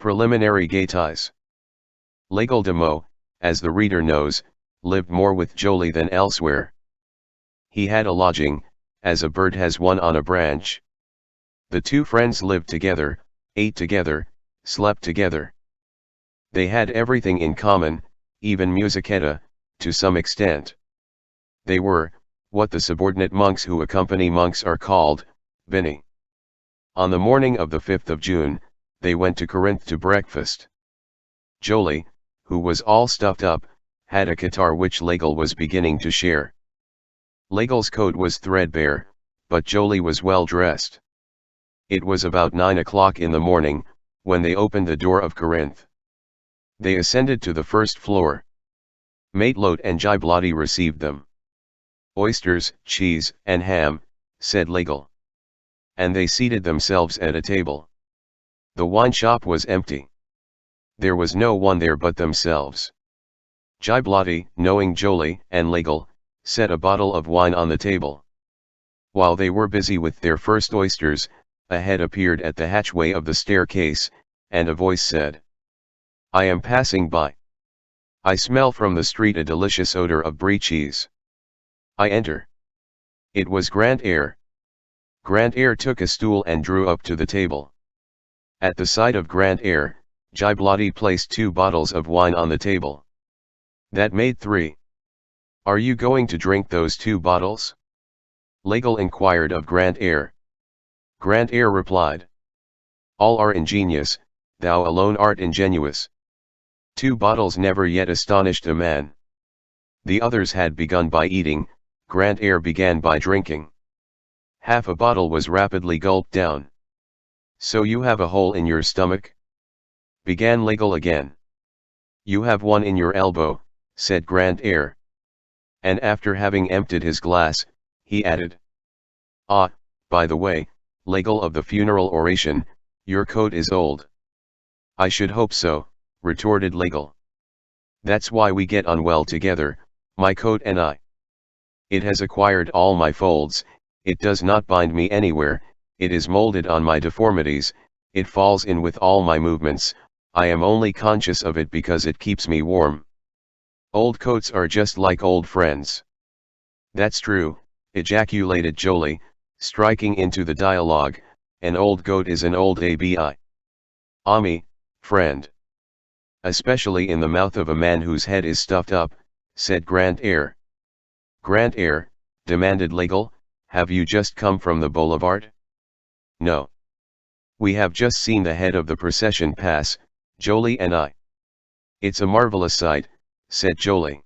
Preliminary gayeties. L'Aigle de Meaux, as the reader knows, lived more with Joly than elsewhere. He had a lodging, as a bird has one on a branch. The two friends lived together, ate together, slept together. They had everything in common, even musichetta, to some extent. They were, what the subordinate monks who accompany monks are called, bini. On the morning of the 5th of June, they went to Corinth to breakfast. Joly, who was all stuffed up, had a guitar which L'Aigle was beginning to share. L'aigle's coat was threadbare, but Joly was well dressed. It was about 9 o'clock in the morning, when they opened the door of Corinth. They ascended to the first floor. Matelote and Giblotti received them. Oysters, cheese, and ham, said L'Aigle. And they seated themselves at a table. The wine shop was empty. There was no one there but themselves. Giblotti, knowing Joly and L'Aigle, set a bottle of wine on the table. While they were busy with their first oysters, a head appeared at the hatchway of the staircase, and a voice said, "I am passing by. I smell from the street a delicious odor of brie cheese. I enter." It was Grantaire. Grantaire took a stool and drew up to the table. At the side of Grantaire, Giblotti placed 2 bottles of wine on the table. That made 3. "Are you going to drink those 2 bottles?" L'Aigle inquired of Grantaire. Grantaire replied, "All are ingenious, thou alone art ingenuous. 2 bottles never yet astonished a man." The others had begun by eating, Grantaire began by drinking. Half a bottle was rapidly gulped down. "So you have a hole in your stomach?" began L'Aigle again. "You have one in your elbow," said Grantaire. And after having emptied his glass, he added, "Ah, by the way, L'Aigle of the funeral oration, your coat is old." "I should hope so," retorted L'Aigle. "That's why we get on well together, my coat and I. It has acquired all my folds, it does not bind me anywhere, it is molded on my deformities, it falls in with all my movements, I am only conscious of it because it keeps me warm. Old coats are just like old friends." "That's true," ejaculated Joly, striking into the dialogue, "an old goat is an old ami, friend. Especially in the mouth of a man whose head is stuffed up," said Grantaire. "Grantaire," demanded L'Aigle, "have you just come from the boulevard?" "No. We have just seen the head of the procession pass, Joly and I." "It's a marvelous sight," said Joly.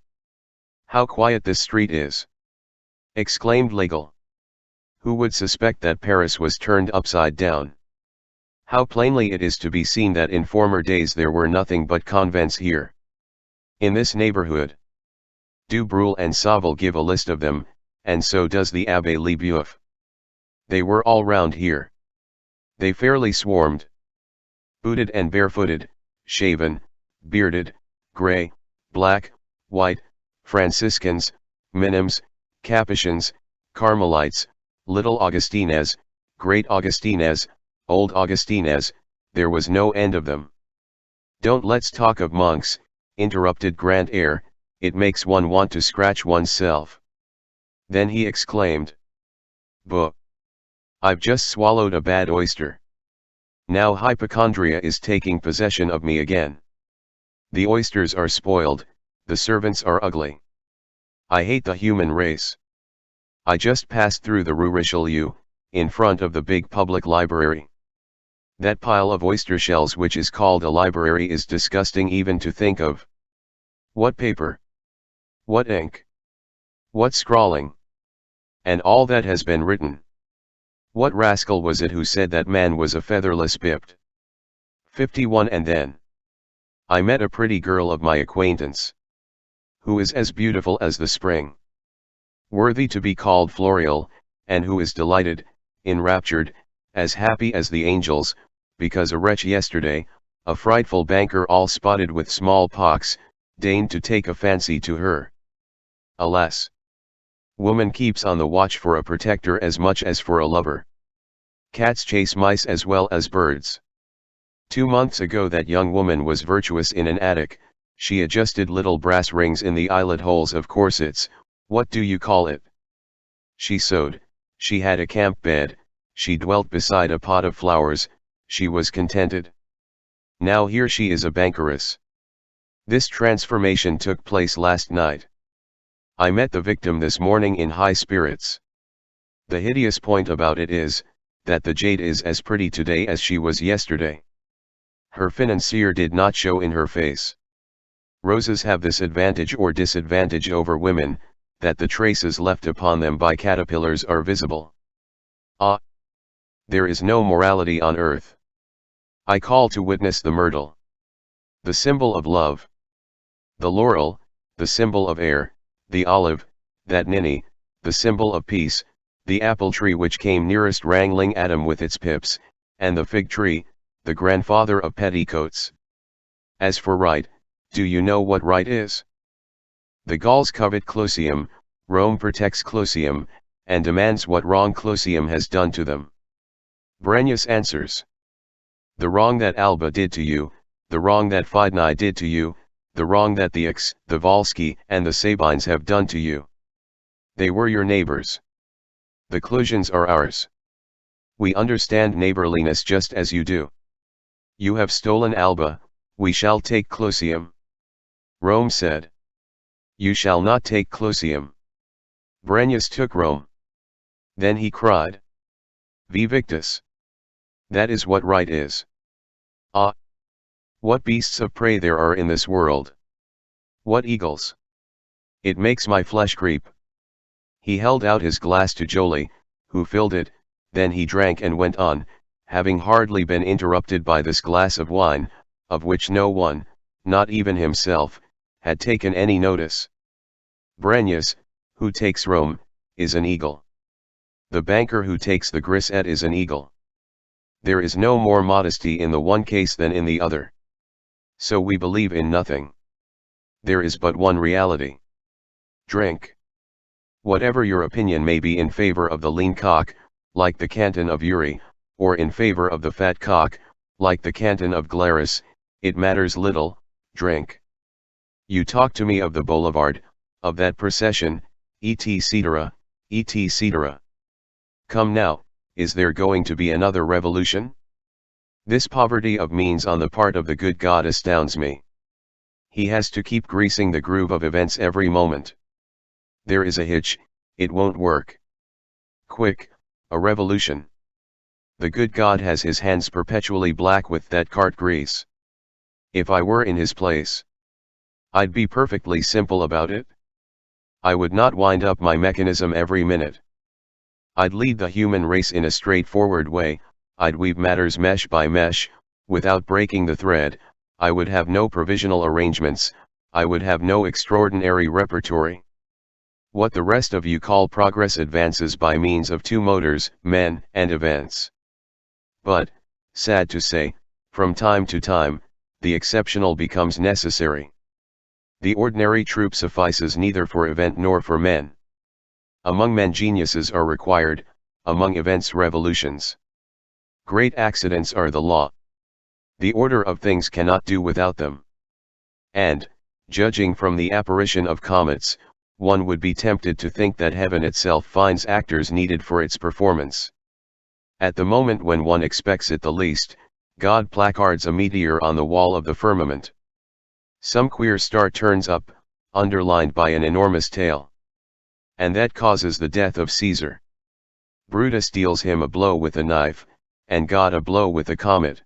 "How quiet this street is!" exclaimed L'Aigle. "Who would suspect that Paris was turned upside down? How plainly it is to be seen that in former days there were nothing but convents here. In this neighborhood. Du Breul and Sauval give a list of them, and so does the Abbé Lebeuf. They were all round here. They fairly swarmed. Booted and barefooted, shaven, bearded, grey, black, white, Franciscans, Minims, Capuchins, Carmelites, little Augustines, great Augustines, old Augustines, there was no end of them." "Don't let's talk of monks," interrupted Grantaire, "it makes one want to scratch oneself." Then he exclaimed, "Buh! I've just swallowed a bad oyster. Now hypochondria is taking possession of me again. The oysters are spoiled, the servants are ugly. I hate the human race. I just passed through the Rue Richelieu, in front of the big public library. That pile of oyster shells which is called a library is disgusting even to think of. What paper! What ink! What scrawling! And all that has been written. What rascal was it who said that man was a featherless pipped? 51. And then I met a pretty girl of my acquaintance, who is as beautiful as the spring, worthy to be called Floreal, and who is delighted, enraptured, as happy as the angels, because a wretch yesterday, a frightful banker all spotted with smallpox, deigned to take a fancy to her. Alas! Woman keeps on the watch for a protector as much as for a lover. Cats chase mice as well as birds. 2 months ago that young woman was virtuous in an attic, she adjusted little brass rings in the eyelet holes of corsets, what do you call it? She sewed, she had a camp bed, she dwelt beside a pot of flowers, she was contented. Now here she is a bankeress. This transformation took place last night. I met the victim this morning in high spirits. The hideous point about it is, that the jade is as pretty today as she was yesterday. Her financier did not show in her face. Roses have this advantage or disadvantage over women, that the traces left upon them by caterpillars are visible. Ah! There is no morality on earth. I call to witness the myrtle, the symbol of love. The laurel, the symbol of air, the olive, that ninny, the symbol of peace, the apple tree which came nearest wrangling Adam with its pips, and the fig tree, the grandfather of petticoats. As for right, do you know what right is? The Gauls covet Closium, Rome protects Closium, and demands what wrong Closium has done to them. Brennus answers. The wrong that Alba did to you, the wrong that Phidni did to you, the wrong that the X, the Volsci, and the Sabines have done to you. They were your neighbors. The Clusians are ours. We understand neighborliness just as you do. You have stolen Alba, we shall take Closium. Rome said. You shall not take Closium. Brennus took Rome. Then he cried. Vi victus. That is what right is. Ah! What beasts of prey there are in this world. What eagles. It makes my flesh creep. He held out his glass to Joly, who filled it, then he drank and went on, having hardly been interrupted by this glass of wine, of which no one, not even himself, had taken any notice. Brennus, who takes Rome, is an eagle. The banker who takes the grisette is an eagle. There is no more modesty in the one case than in the other. So we believe in nothing. There is but one reality. Drink. Whatever your opinion may be in favor of the lean cock, like the canton of Uri, or in favor of the fat cock, like the canton of Glarus, it matters little, drink. You talk to me of the boulevard, of that procession, etc., etc. Come now, is there going to be another revolution? This poverty of means on the part of the good God astounds me. He has to keep greasing the groove of events every moment. There is a hitch, it won't work. Quick, a revolution. The good God has his hands perpetually black with that cart grease. If I were in his place, I'd be perfectly simple about it. I would not wind up my mechanism every minute. I'd lead the human race in a straightforward way, I'd weave matters mesh by mesh, without breaking the thread, I would have no provisional arrangements, I would have no extraordinary repertory. What the rest of you call progress advances by means of two motors, men and events. But, sad to say, from time to time, the exceptional becomes necessary. The ordinary troop suffices neither for event nor for men. Among men geniuses are required, among events revolutions. Great accidents are the law. The order of things cannot do without them. And, judging from the apparition of comets, one would be tempted to think that heaven itself finds actors needed for its performance. At the moment when one expects it the least, God placards a meteor on the wall of the firmament. Some queer star turns up, underlined by an enormous tail. And that causes the death of Caesar. Brutus deals him a blow with a knife, and God a blow with a comet.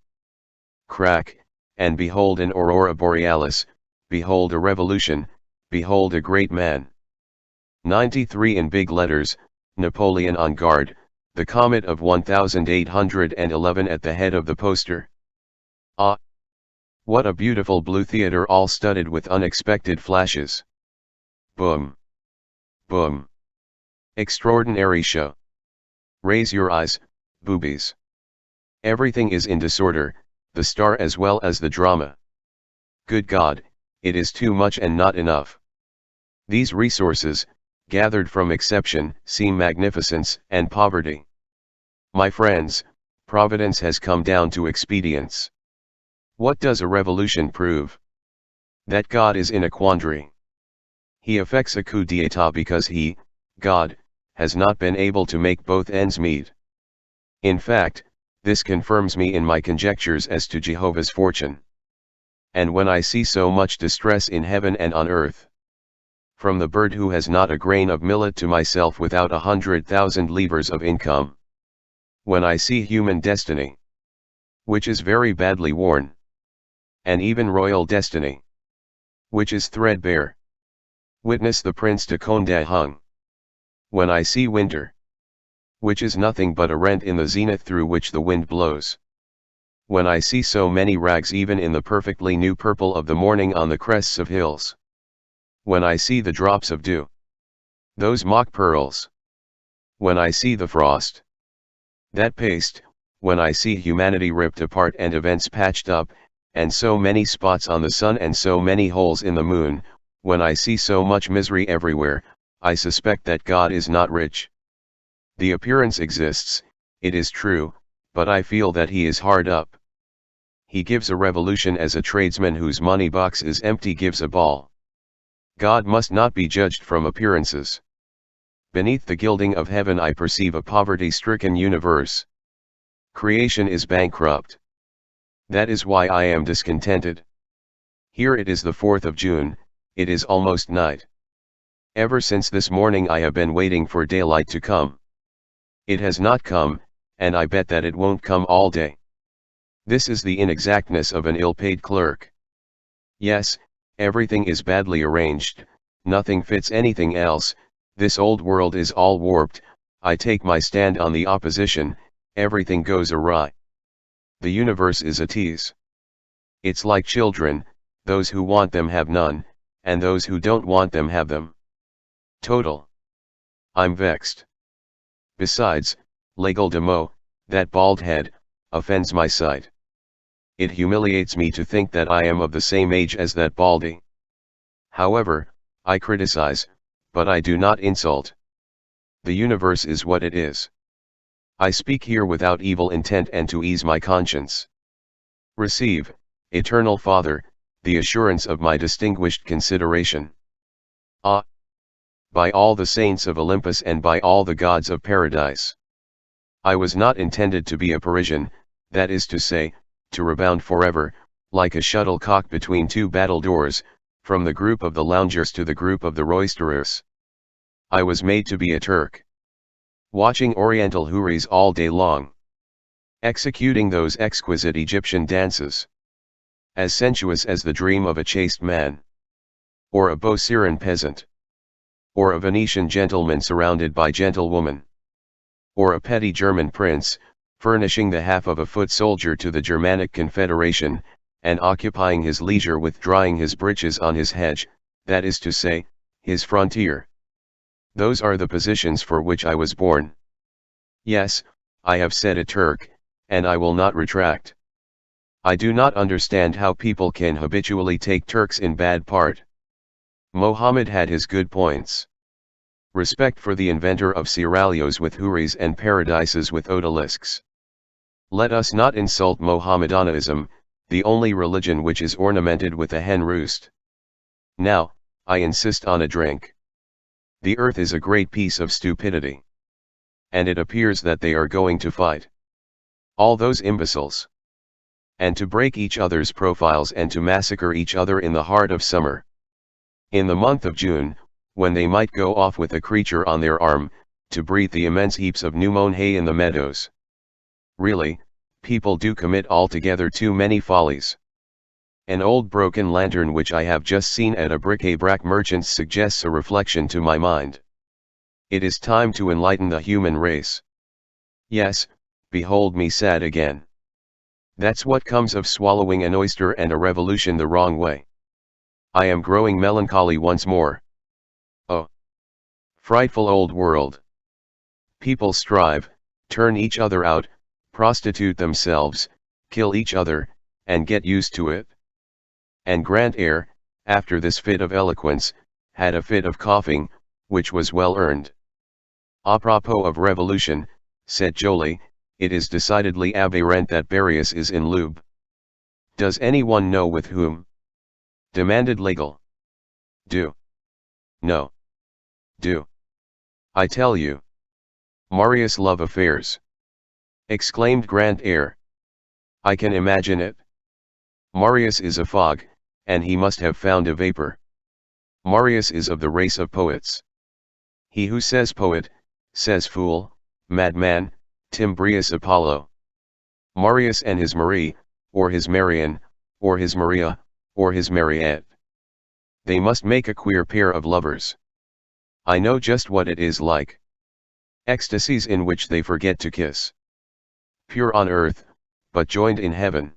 Crack, and behold an aurora borealis, behold a revolution, behold a great man. 93 in big letters, Napoleon on guard, the comet of 1811 at the head of the poster. Ah! What a beautiful blue theater all studded with unexpected flashes. Boom! Boom! Extraordinary show. Raise your eyes, boobies. Everything is in disorder, the star as well as the drama. Good God, it is too much and not enough. These resources, gathered from exception, seem magnificence and poverty. My friends, Providence has come down to expedients. What does a revolution prove? That God is in a quandary. He effects a coup d'état because he, God, has not been able to make both ends meet. In fact, this confirms me in my conjectures as to Jehovah's fortune. And when I see so much distress in heaven and on earth, from the bird who has not a grain of millet to myself without 100,000 livres of income, when I see human destiny, which is very badly worn, and even royal destiny, which is threadbare, witness the Prince de Condé hung, when I see winter, which is nothing but a rent in the zenith through which the wind blows, when I see so many rags even in the perfectly new purple of the morning on the crests of hills, when I see the drops of dew, those mock pearls, when I see the frost, that paste, when I see humanity ripped apart and events patched up, and so many spots on the sun and so many holes in the moon, when I see so much misery everywhere, I suspect that God is not rich. The appearance exists, it is true, but I feel that he is hard up. He gives a revolution as a tradesman whose money box is empty gives a ball. God must not be judged from appearances. Beneath the gilding of heaven I perceive a poverty-stricken universe. Creation is bankrupt. That is why I am discontented. Here it is the 4th of June, it is almost night. Ever since this morning I have been waiting for daylight to come. It has not come, and I bet that it won't come all day. This is the inexactness of an ill-paid clerk. Yes, everything is badly arranged, nothing fits anything else, this old world is all warped, I take my stand on the opposition, everything goes awry. The universe is a tease. It's like children, those who want them have none, and those who don't want them have them. Total. I'm vexed. Besides, L'Aigle de Meaux, that bald head, offends my sight. It humiliates me to think that I am of the same age as that baldy. However, I criticize, but I do not insult. The universe is what it is. I speak here without evil intent and to ease my conscience. Receive, Eternal Father, the assurance of my distinguished consideration. Ah! By all the saints of Olympus and by all the gods of paradise. I was not intended to be a Parisian, that is to say, to rebound forever, like a shuttlecock between two battledores, from the group of the loungers to the group of the roisterers. I was made to be a Turk. Watching Oriental houris all day long. Executing those exquisite Egyptian dances. As sensuous as the dream of a chaste man. Or a Bossuet peasant. Or a Venetian gentleman surrounded by gentlewomen. Or a petty German prince, furnishing the half of a foot soldier to the Germanic Confederation, and occupying his leisure with drying his breeches on his hedge, that is to say, his frontier. Those are the positions for which I was born. Yes, I have said a Turk, and I will not retract. I do not understand how people can habitually take Turks in bad part. Mohammed had his good points. Respect for the inventor of seraglios with houris and paradises with odalisques. Let us not insult Mohammedanism, the only religion which is ornamented with a hen roost. Now, I insist on a drink. The earth is a great piece of stupidity. And it appears that they are going to fight. All those imbeciles. And to break each other's profiles and to massacre each other in the heart of summer. In the month of June, when they might go off with a creature on their arm, to breathe the immense heaps of new mown hay in the meadows. Really, people do commit altogether too many follies. An old broken lantern which I have just seen at a bric-a-brac merchant's suggests a reflection to my mind. It is time to enlighten the human race. Yes, behold me sad again. That's what comes of swallowing an oyster and a revolution the wrong way. I am growing melancholy once more. Oh! Frightful old world. People strive, turn each other out, prostitute themselves, kill each other, and get used to it. And Grand Air, after this fit of eloquence, had a fit of coughing, which was well earned. A propos of revolution, said Joly, it is decidedly aberrant that Barius is in Louvre. Does anyone know with whom? Demanded Legal. Do. No. Do. I tell you. Marius' love affairs. Exclaimed Grand Air. I can imagine it. Marius is a fog, and he must have found a vapor. Marius is of the race of poets. He who says poet, says fool, madman, Timbrius Apollo. Marius and his Marie, or his Marian, or his Maria, or his Mariette. They must make a queer pair of lovers. I know just what it is like. Ecstasies in which they forget to kiss. Pure on earth, but joined in heaven.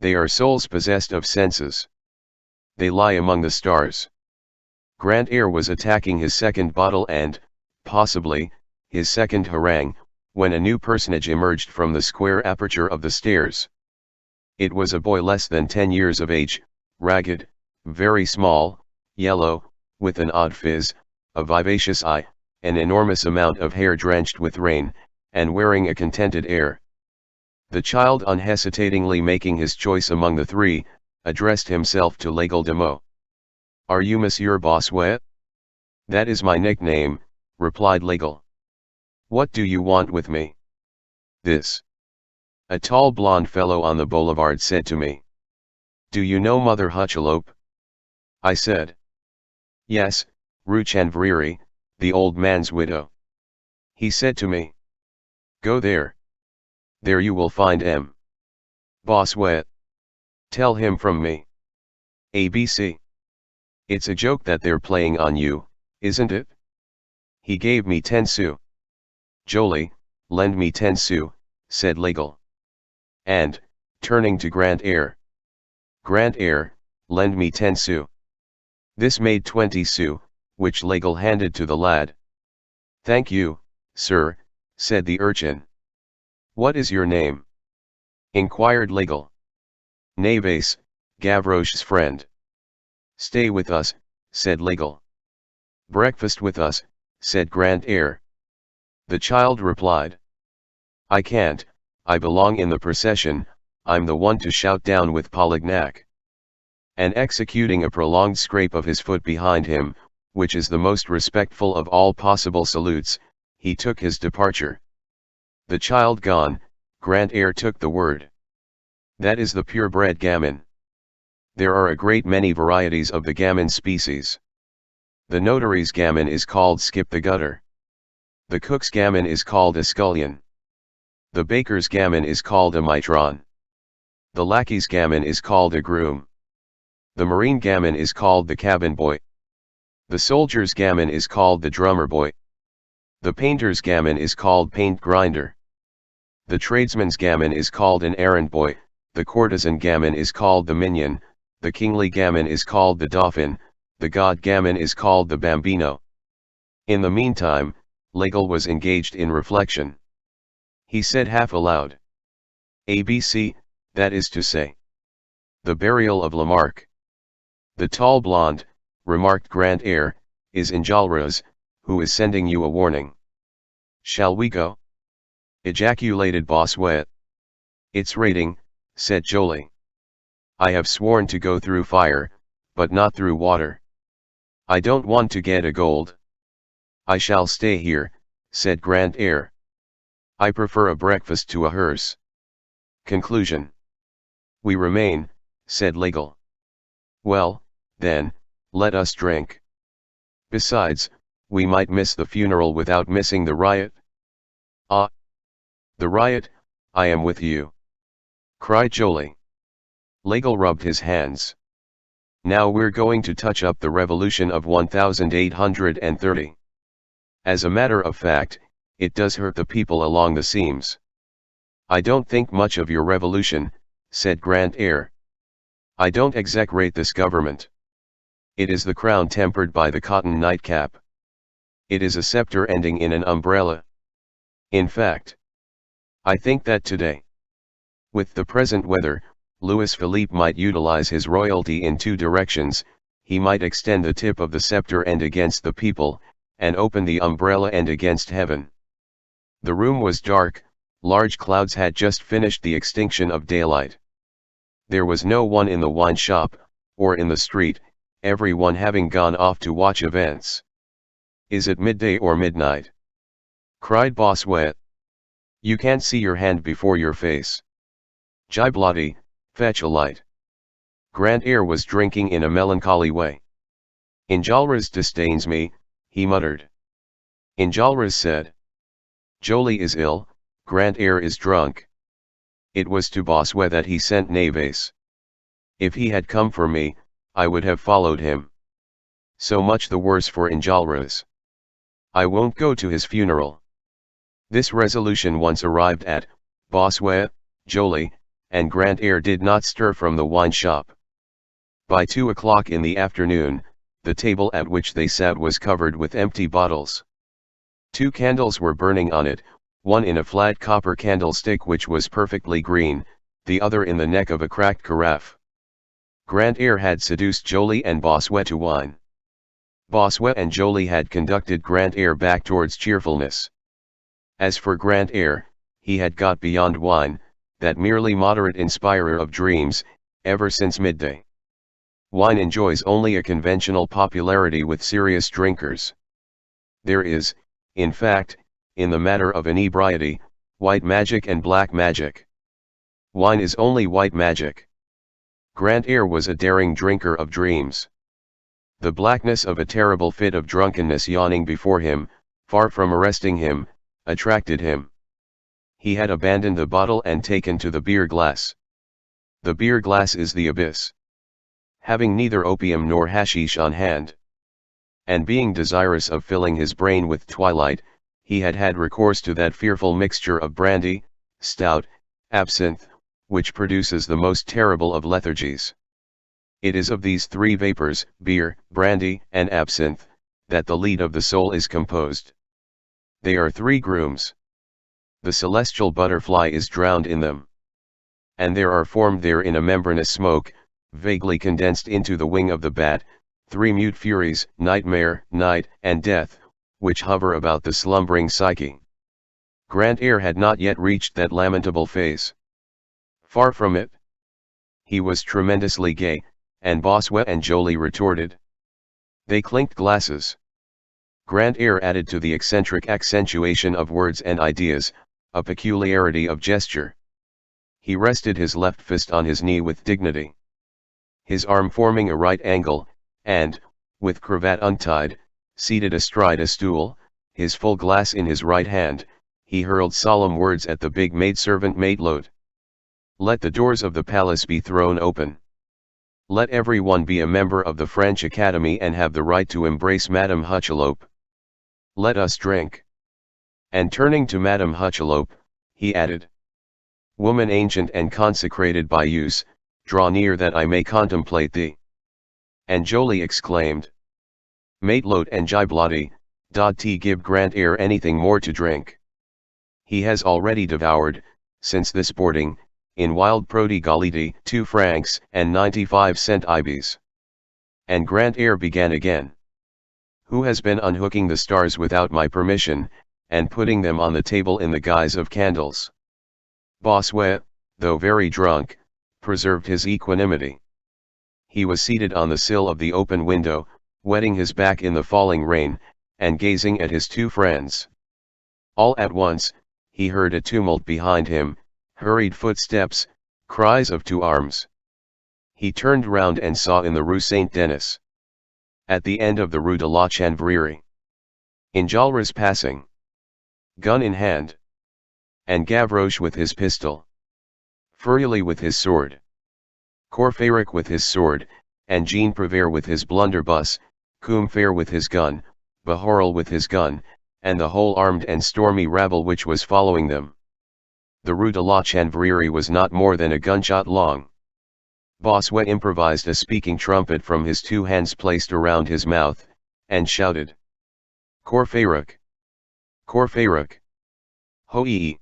They are souls possessed of senses. They lie among the stars. Grand Air was attacking his second bottle and, possibly, his second harangue, when a new personage emerged from the square aperture of the stairs. It was a boy less than 10 years of age, ragged, very small, yellow, with an odd fizz, a vivacious eye, an enormous amount of hair drenched with rain, and wearing a contented air. The child, unhesitatingly making his choice among the three, addressed himself to L'Aigle de Meaux. Are you Monsieur Bossuet? That is my nickname, replied L'Aigle. What do you want with me? This. A tall blond fellow on the boulevard said to me. Do you know Mother Hucheloup? I said. Yes, Rue Chanvrerie, the old man's widow. He said to me. Go there. There you will find M. Bossuet. Tell him from me. ABC. It's a joke that they're playing on you, isn't it? He gave me 10 sous. Jolie, lend me 10 sous, said L'Aigle. And, turning to Grand Air. Grand Air, lend me 10 sous. This made 20 sous, which L'Aigle handed to the lad. Thank you, sir, said the urchin. What is your name? Inquired L'Aigle. Naves, Gavroche's friend. Stay with us, said L'Aigle. Breakfast with us, said Grand Air. The child replied. I can't, I belong in the procession, I'm the one to shout down with Polignac. And executing a prolonged scrape of his foot behind him, which is the most respectful of all possible salutes, he took his departure. The child gone, Grand Air took the word. That is the purebred gamin. There are a great many varieties of the gamin species. The notary's gamin is called skip the gutter. The cook's gamin is called a scullion. The baker's gamin is called a mitron. The lackey's gamin is called a groom. The marine gamin is called the cabin boy. The soldier's gamin is called the drummer boy. The painter's gamin is called paint grinder. The tradesman's gamin is called an errand boy, the courtesan gamin is called the minion, the kingly gamin is called the dauphin, the god gamin is called the bambino. In the meantime, L'Aigle was engaged in reflection. He said half aloud. ABC, that is to say. The burial of Lamarck. The tall blonde, remarked Grand Air, is enjolras, who is sending you a warning. Shall we go? Ejaculated Bossuet. It's raining, said Jolie. I have sworn to go through fire, but not through water. I don't want to get a gold. I shall stay here, said Grand Air. I prefer a breakfast to a hearse. Conclusion. We remain, said L'Aigle. Well, then, let us drink. Besides, we might miss the funeral without missing the riot. Ah! The riot, I am with you. Cried Jolie. L'Aigle rubbed his hands. Now we're going to touch up the revolution of 1830. As a matter of fact, it does hurt the people along the seams. I don't think much of your revolution, said Grand Air. I don't execrate this government. It is the crown tempered by the cotton nightcap. It is a scepter ending in an umbrella. In fact, I think that today, with the present weather, Louis Philippe might utilize his royalty in two directions. He might extend the tip of the scepter end against the people, and open the umbrella end against heaven. The room was dark, large clouds had just finished the extinction of daylight. There was no one in the wine shop, or in the street, every one having gone off to watch events. "Is it midday or midnight?" cried Bossuet. "You can't see your hand before your face. Giblotty, fetch a light." Grantaire was drinking in a melancholy way. "Enjolras disdains me," he muttered. Enjolras said, "Joly is ill, Grantaire is drunk." It was to Bossuet that he sent Naves. If he had come for me, I would have followed him. So much the worse for Enjolras. I won't go to his funeral. This resolution once arrived at, Bossuet, Joly, and Grantaire did not stir from the wine shop. By 2 o'clock in the afternoon, the table at which they sat was covered with empty bottles. 2 candles were burning on it, one in a flat copper candlestick which was perfectly green, the other in the neck of a cracked carafe. Grantaire had seduced Joly and Bossuet to wine. Bossuet and Joly had conducted Grantaire back towards cheerfulness. As for Grantaire, he had got beyond wine, that merely moderate inspirer of dreams, ever since midday. Wine enjoys only a conventional popularity with serious drinkers. There is, in fact, in the matter of inebriety, white magic and black magic. Wine is only white magic. Grantaire was a daring drinker of dreams. The blackness of a terrible fit of drunkenness yawning before him, far from arresting him, attracted him. He had abandoned the bottle and taken to the beer glass. The beer glass is the abyss. Having neither opium nor hashish on hand, and being desirous of filling his brain with twilight, he had had recourse to that fearful mixture of brandy, stout, absinthe, which produces the most terrible of lethargies. It is of these 3 vapors, beer, brandy, and absinthe, that the lead of the soul is composed. They are 3 grooms. The celestial butterfly is drowned in them. And there are formed there in a membranous smoke, vaguely condensed into the wing of the bat, 3 mute furies, nightmare, night, and death, which hover about the slumbering psyche. Grantaire had not yet reached that lamentable phase. Far from it. He was tremendously gay, and Bossuet and Joly retorted. They clinked glasses. Grantaire added to the eccentric accentuation of words and ideas, a peculiarity of gesture. He rested his left fist on his knee with dignity, his arm forming a right angle, and, with cravat untied, seated astride a stool, his full glass in his right hand, he hurled solemn words at the big maidservant Matelote. "Let the doors of the palace be thrown open. Let every one be a member of the French Academy and have the right to embrace Madame Hucheloup. Let us drink." And turning to Madame Hucheloup, he added, "Woman ancient and consecrated by use, draw near that I may contemplate thee." And Joly exclaimed, "Matelote and Giblotty, dod te give Grantaire anything more to drink? He has already devoured, since this boarding, in wild prodigality, 2 francs and 95 centibes. And Grantaire began again. "Who has been unhooking the stars without my permission, and putting them on the table in the guise of candles?" Bossuet, though very drunk, preserved his equanimity. He was seated on the sill of the open window, wetting his back in the falling rain, and gazing at his 2 friends. All at once, he heard a tumult behind him, hurried footsteps, cries of 2 arms. He turned round and saw in the Rue Saint-Denis, at the end of the Rue de la Chanvrerie, Enjolras passing, gun in hand, and Gavroche with his pistol, Feuilly with his sword, Courfeyrac with his sword, and Jean Prouvaire with his blunderbuss, Combeferre with his gun, Bahorel with his gun, and the whole armed and stormy rabble which was following them. The Rue de la Chanvrerie was not more than a gunshot long. Bossuet improvised a speaking trumpet from his 2 hands placed around his mouth, and shouted, "Courfeyrac! Courfeyrac! Hohée!"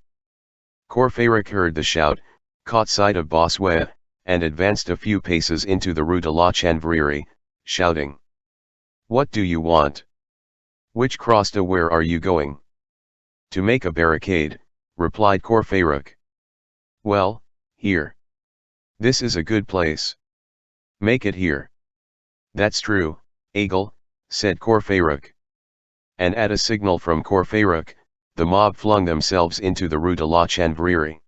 Courfeyrac heard the shout, caught sight of Bossuet, and advanced a few paces into the Rue de la Chanvrerie, shouting, "What do you want? Which crossed where are you going?" "To make a barricade," replied Courfeyrac. "Well, here." This is a good place. Make it here. That's true, Aigle, said Courfeyrac. And at a signal from Courfeyrac, the mob flung themselves into the rue de la Chanvrerie.